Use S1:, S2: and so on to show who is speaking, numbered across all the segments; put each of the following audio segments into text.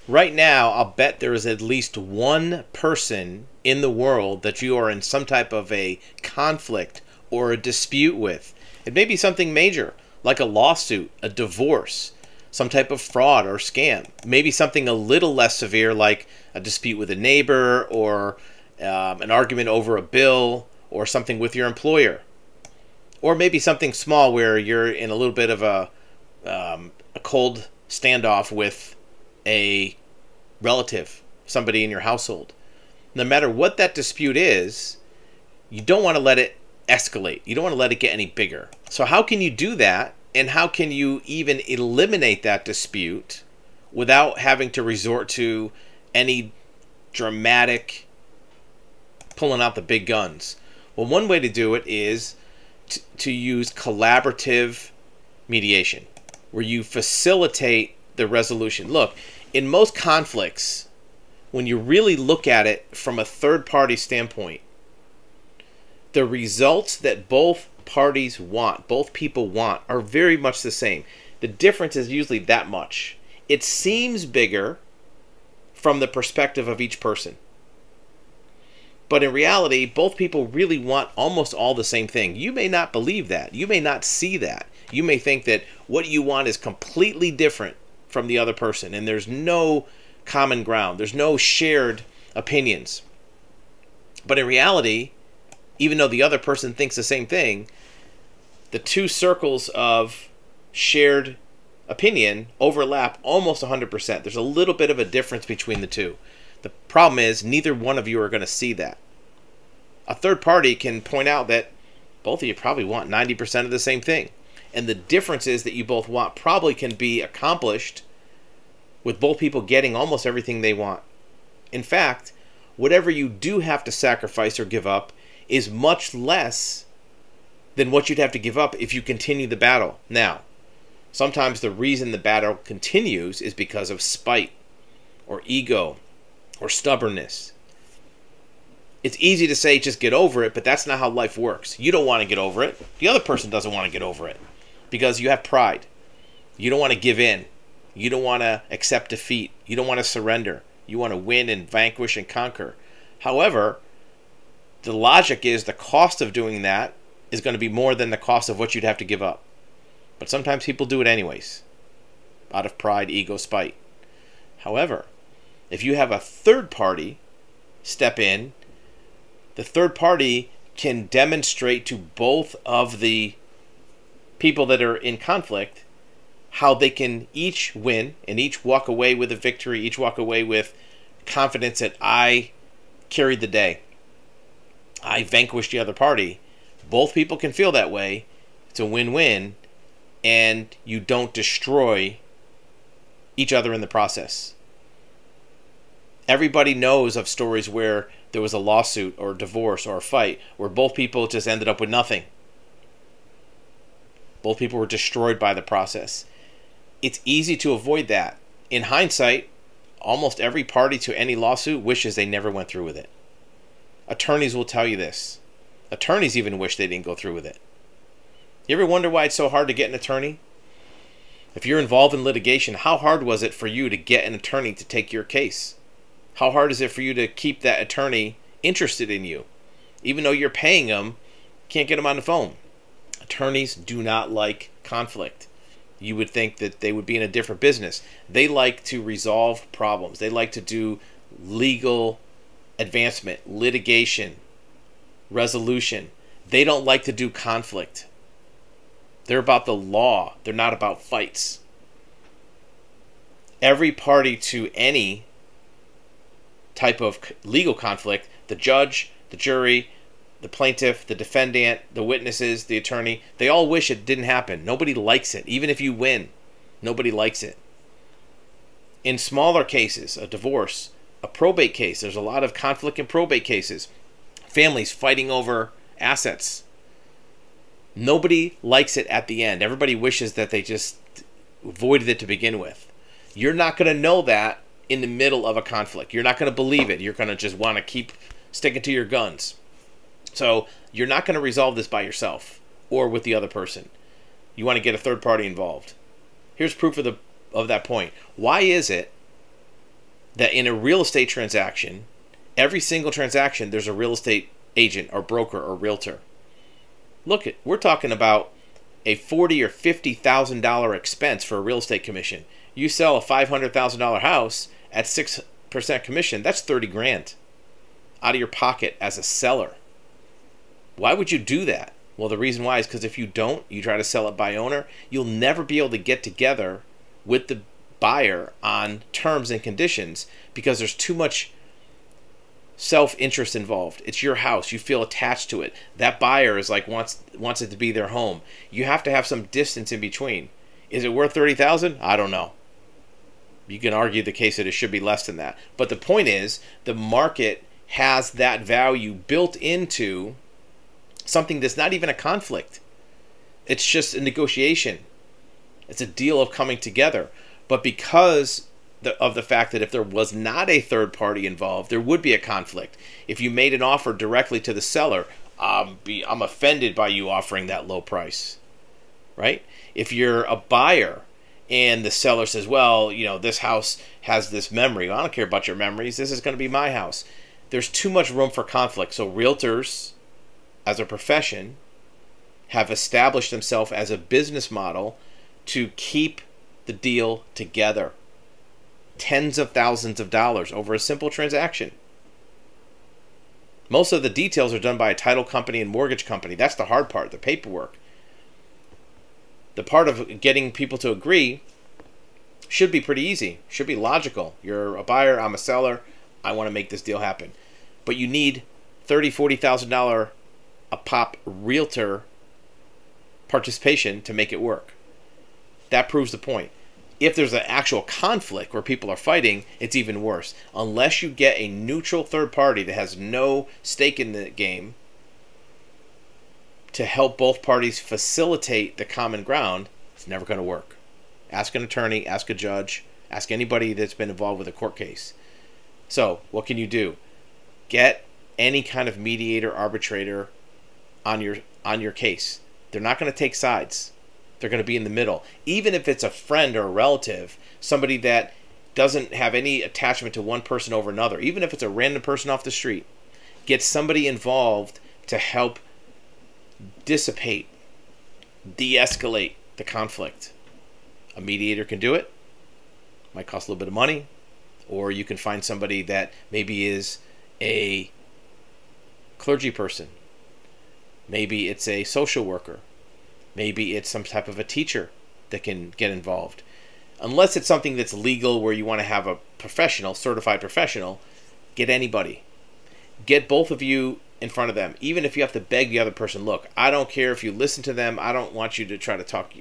S1: Right now, I'll bet there is at least one person in the world that you are in some type of a conflict or a dispute with. It may be something major, like a lawsuit, a divorce, some type of fraud or scam. Maybe something a little less severe, like a dispute with a neighbor, or an argument over a bill, or something with your employer. Or maybe something small where you're in a little bit of a cold standoff with a relative, somebody in your household. No matter what that dispute is, you don't want to let it escalate. You don't want to let it get any bigger. So how can you do that? And how can you even eliminate that dispute without having to resort to any dramatic pulling out the big guns? Well, one way to do it is to use collaborative mediation, where you facilitate the resolution. Look, in most conflicts, when you really look at it from a third-party standpoint, the results that both parties want, both people want, are very much the same. The difference is usually that much. It seems bigger from the perspective of each person. But in reality, both people really want almost all the same thing. You may not believe that. You may not see that. You may think that what you want is completely different from the other person, and there's no common ground. There's no shared opinions. But in reality, even though the other person thinks the same thing, the two circles of shared opinion overlap almost 100%. There's a little bit of a difference between the two. The problem is neither one of you are going to see that. A third party can point out that both of you probably want 90% of the same thing. And the differences that you both want probably can be accomplished with both people getting almost everything they want. In fact, whatever you do have to sacrifice or give up is much less than what you'd have to give up if you continue the battle. Now, sometimes the reason the battle continues is because of spite or ego or stubbornness. It's easy to say just get over it, but that's not how life works. You don't want to get over it. The other person doesn't want to get over it because you have pride. You don't want to give in. You don't want to accept defeat. You don't want to surrender. You want to win and vanquish and conquer. However, the logic is the cost of doing that is going to be more than the cost of what you'd have to give up. But sometimes people do it anyways, out of pride, ego, spite. However, if you have a third party step in, the third party can demonstrate to both of the people that are in conflict how they can each win and each walk away with a victory, each walk away with confidence that I carried the day. I vanquished the other party. Both people can feel that way. It's a win-win, and you don't destroy each other in the process. Everybody knows of stories where there was a lawsuit or a divorce or a fight where both people just ended up with nothing. Both people were destroyed by the process. It's easy to avoid that. In hindsight, almost every party to any lawsuit wishes they never went through with it. Attorneys will tell you this. Attorneys even wish they didn't go through with it. You ever wonder why it's so hard to get an attorney? If you're involved in litigation, how hard was it for you to get an attorney to take your case? How hard is it for you to keep that attorney interested in you? Even though you're paying them, can't get them on the phone. Attorneys do not like conflict. You would think that they would be in a different business. They like to resolve problems. They like to do legal advancement, litigation, resolution. They don't like to do conflict. They're about the law. They're not about fights. Every party to any type of legal conflict, the judge, the jury, the plaintiff, the defendant, the witnesses, the attorney, they all wish it didn't happen. Nobody likes it. Even if you win, nobody likes it. In smaller cases, a divorce, a probate case, there's a lot of conflict in probate cases. Families fighting over assets. Nobody likes it at the end. Everybody wishes that they just avoided it to begin with. You're not going to know that in the middle of a conflict. You're not going to believe it. You're going to just want to keep sticking to your guns. So you're not going to resolve this by yourself or with the other person. You want to get a third party involved. Here's proof of that point. Why is it that in a real estate transaction, every single transaction, there's a real estate agent or broker or realtor. Look, we're talking about a $40,000 or $50,000 expense for a real estate commission. You sell a $500,000 house at 6% commission, that's 30 grand out of your pocket as a seller. Why would you do that? Well, the reason why is because if you don't, you try to sell it by owner, you'll never be able to get together with the buyer on terms and conditions because there's too much self-interest involved. It's your house. You feel attached to it. That buyer is like wants it to be their home. You have to have some distance in between. Is it worth $30,000? I don't know. You can argue the case that it should be less than that. But the point is, the market has that value built into something that's not even a conflict. It's just a negotiation. It's a deal of coming together. But because of the fact that if there was not a third party involved, there would be a conflict. If you made an offer directly to the seller, I'm offended by you offering that low price, right? If you're a buyer and the seller says, well, this house has this memory. I don't care about your memories. This is going to be my house. There's too much room for conflict. So realtors, as a profession, have established themselves as a business model to keep the deal together. Tens of thousands of dollars over a simple transaction. Most of the details are done by a title company and mortgage company. That's the hard part, the paperwork. The part of getting people to agree should be pretty easy, should be logical. You're a buyer, I'm a seller, I want to make this deal happen. But you need $30,000, $40,000 a pop realtor participation to make it work. That proves the point. If there's an actual conflict where people are fighting, it's even worse. Unless you get a neutral third party that has no stake in the game to help both parties facilitate the common ground, it's never going to work. Ask an attorney, ask a judge, ask anybody that's been involved with a court case. So, what can you do? Get any kind of mediator, arbitrator on your case. They're not going to take sides. They're going to be in the middle. Even if it's a friend or a relative, somebody that doesn't have any attachment to one person over another, even if it's a random person off the street, get somebody involved to help dissipate, de-escalate the conflict. A mediator can do it. Might cost a little bit of money. Or you can find somebody that maybe is a clergy person. Maybe it's a social worker. Maybe it's some type of a teacher that can get involved. Unless it's something that's legal where you want to have a professional, certified professional, get anybody. Get both of you in front of them. Even if you have to beg the other person, look, I don't care if you listen to them. I don't want you to try to talk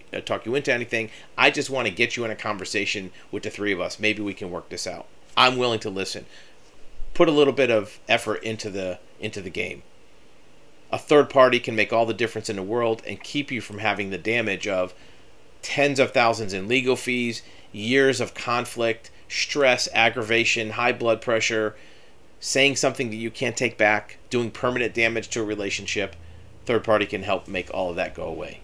S1: you into anything. I just want to get you in a conversation with the three of us. Maybe we can work this out. I'm willing to listen. Put a little bit of effort into the game. A third party can make all the difference in the world and keep you from having the damage of tens of thousands in legal fees, years of conflict, stress, aggravation, high blood pressure, saying something that you can't take back, doing permanent damage to a relationship. Third party can help make all of that go away.